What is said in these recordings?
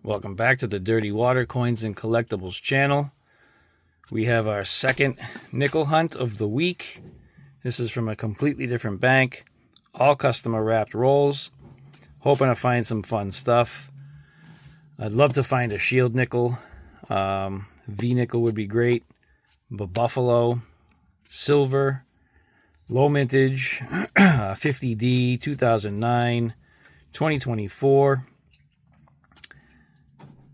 Welcome back to the Dirty Water Coins and Collectibles channel. We have our second nickel hunt of the week. This is from a completely different bank. All customer wrapped rolls. Hoping to find some fun stuff. I'd love to find a shield nickel. V nickel would be great. But Buffalo, silver, low mintage, 50D, 2009, 2024.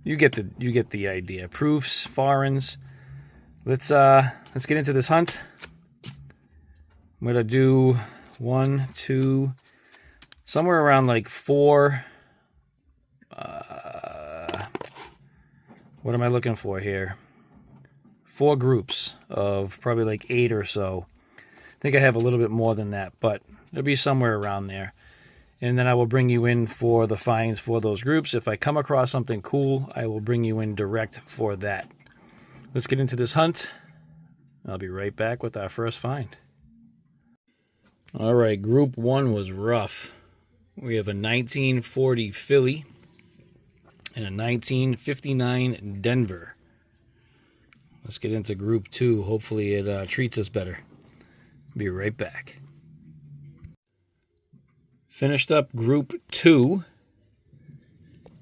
You get the idea. Proofs, foreigns. Let's get into this hunt. I'm gonna do 1, 2, somewhere around like 4. What am I looking for here? 4 groups of probably like 8 or so. I think I have a little bit more than that, but it'll be somewhere around there. And then I will bring you in for the finds for those groups. If I come across something cool, I will bring you in direct for that. Let's get into this hunt. I'll be right back with our first find. All right, group 1 was rough. We have a 1940 Philly and a 1959 Denver. Let's get into group 2. Hopefully it treats us better. Be right back. Finished up group 2.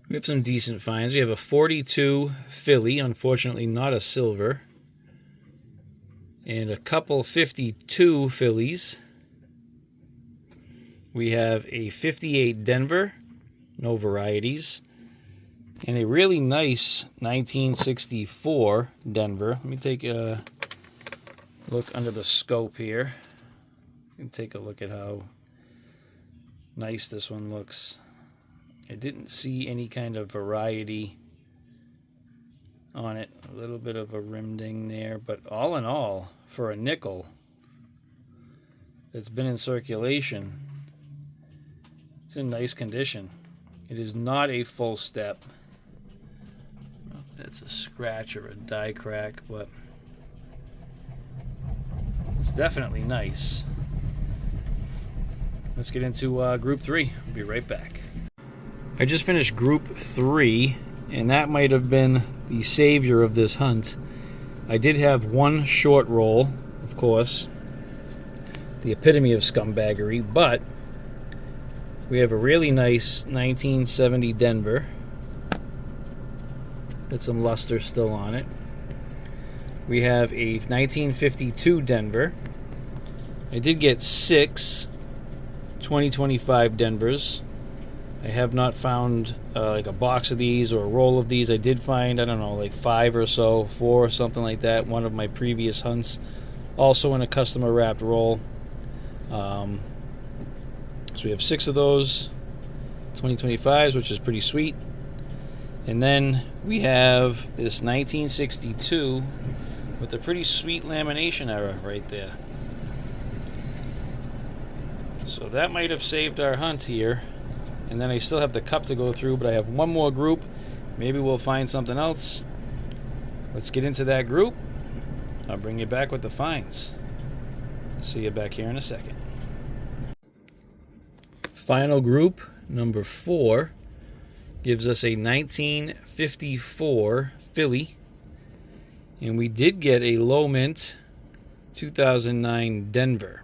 We have some decent finds. We have a 42 Philly, unfortunately not a silver. And a couple 52 Phillies. We have a 58 Denver, no varieties. And a really nice 1964 Denver. Let me take a look under the scope here. And take a look at how nice this one looks. I didn't see any kind of variety on it. A little bit of a rim ding there, but all in all, for a nickel that's been in circulation, it's in nice condition. It is not a full step. I don't know if that's a scratch or a die crack, but it's definitely nice. Let's get into group 3. I'll be right back. I just finished group 3, and that might have been the savior of this hunt. I did have one short roll, of course, the epitome of scumbaggery, but we have a really nice 1970 Denver. Got some luster still on it. We have a 1952 Denver. I did get 6 2025 Denvers. I have not found like a box of these or a roll of these. I did find, I don't know, like 5 or so, 4, something like that. One of my previous hunts, also in a customer wrapped roll. So we have 6 of those 2025s, which is pretty sweet. And then we have this 1962 with a pretty sweet lamination error right there. So that might have saved our hunt here. And then I still have the cup to go through, but I have one more group. Maybe we'll find something else. Let's get into that group. I'll bring you back with the finds. See you back here in a second. Final group, number 4, gives us a 1954 Philly. And we did get a low mint 2009 Denver.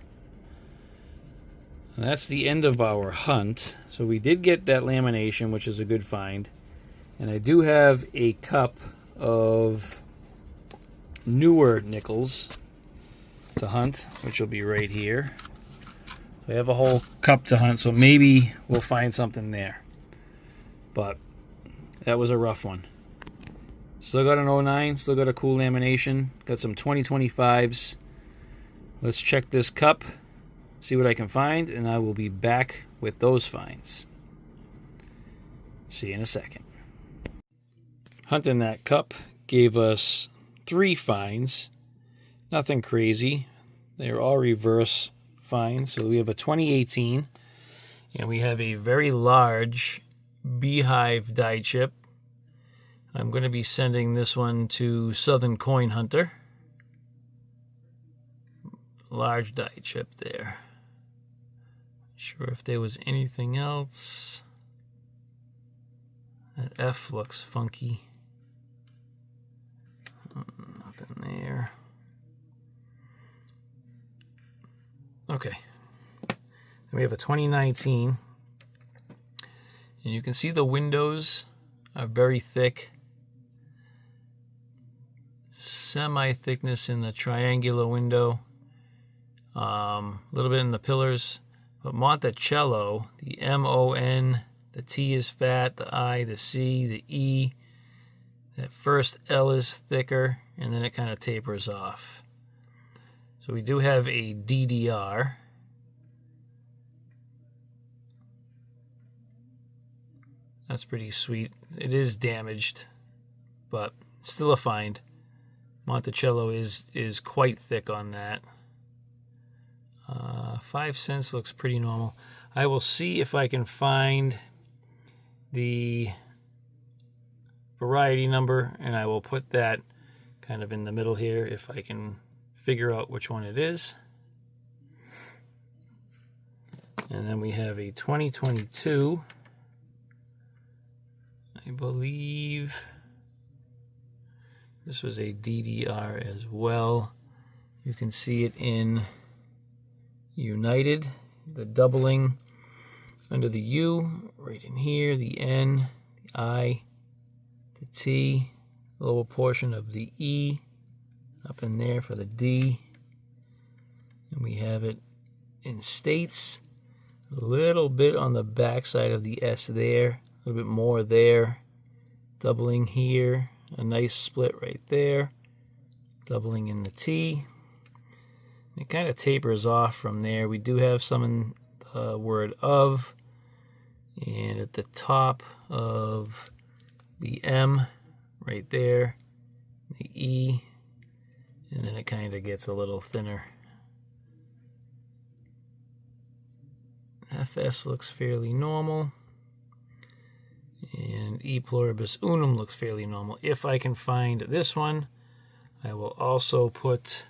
And that's the end of our hunt. So we did get that lamination, which is a good find. And I do have a cup of newer nickels to hunt, which will be right here. We have a whole cup to hunt, so maybe we'll find something there. But that was a rough one. Still got an 09, still got a cool lamination. Got some 2025s. Let's check this cup, see what I can find, and I will be back with those finds. See you in a second. Hunting that cup gave us 3 finds. Nothing crazy. They're all reverse finds. So we have a 2018, and we have a very large beehive die chip. I'm going to be sending this one to Southern Coin Hunter. Large die chip there. Sure if there was anything else. That F looks funky. Nothing there. Okay. Then we have a 2019. And you can see the windows are very thick. Semi-thickness in the triangular window. A little bit in the pillars. But Monticello, the M-O-N, the T is fat, the I, the C, the E. That first L is thicker, and then it kind of tapers off. So we do have a DDR. That's pretty sweet. It is damaged, but still a find. Monticello is quite thick on that. 5 cents looks pretty normal. I will see if I can find the variety number, and I will put that kind of in the middle here if I can figure out which one it is. And then we have a 2022. I believe this was a DDR as well. You can see it in United, the doubling under the U, right in here, the N, the I, the T, lower portion of the E, up in there for the D. And we have it in States, a little bit on the back side of the S there, a little bit more there, doubling here, a nice split right there, doubling in the T. It kind of tapers off from there. We do have some in the word of, and at the top of the M right there, the E, and then it kind of gets a little thinner. FS looks fairly normal, and E pluribus unum looks fairly normal. If I can find this one, I will also put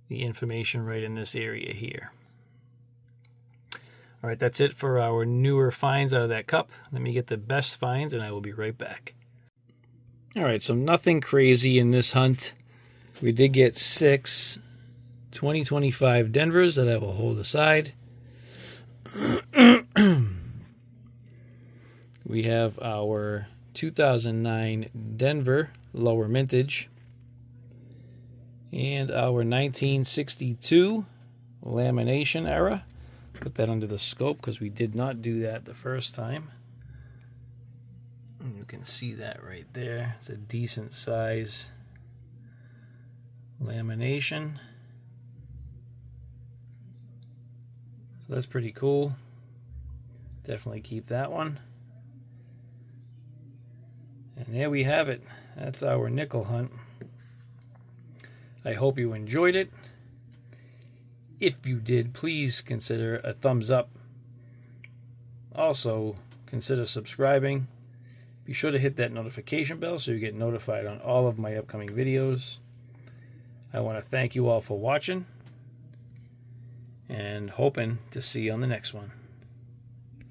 the information right in this area here. All right, that's it for our newer finds out of that cup. Let me get the best finds and I will be right back. All right, so nothing crazy in this hunt. We did get 6 2025 Denvers that I will hold aside. We have our 2009 Denver lower mintage and our 1962 lamination era. Put that under the scope because we did not do that the first time. And you can see that right there. It's a decent size lamination. So that's pretty cool. Definitely keep that one. And there we have it. That's our nickel hunt. I hope you enjoyed it. If you did, please consider a thumbs up. Also, consider subscribing. Be sure to hit that notification bell so you get notified on all of my upcoming videos. I want to thank you all for watching and hoping to see you on the next one.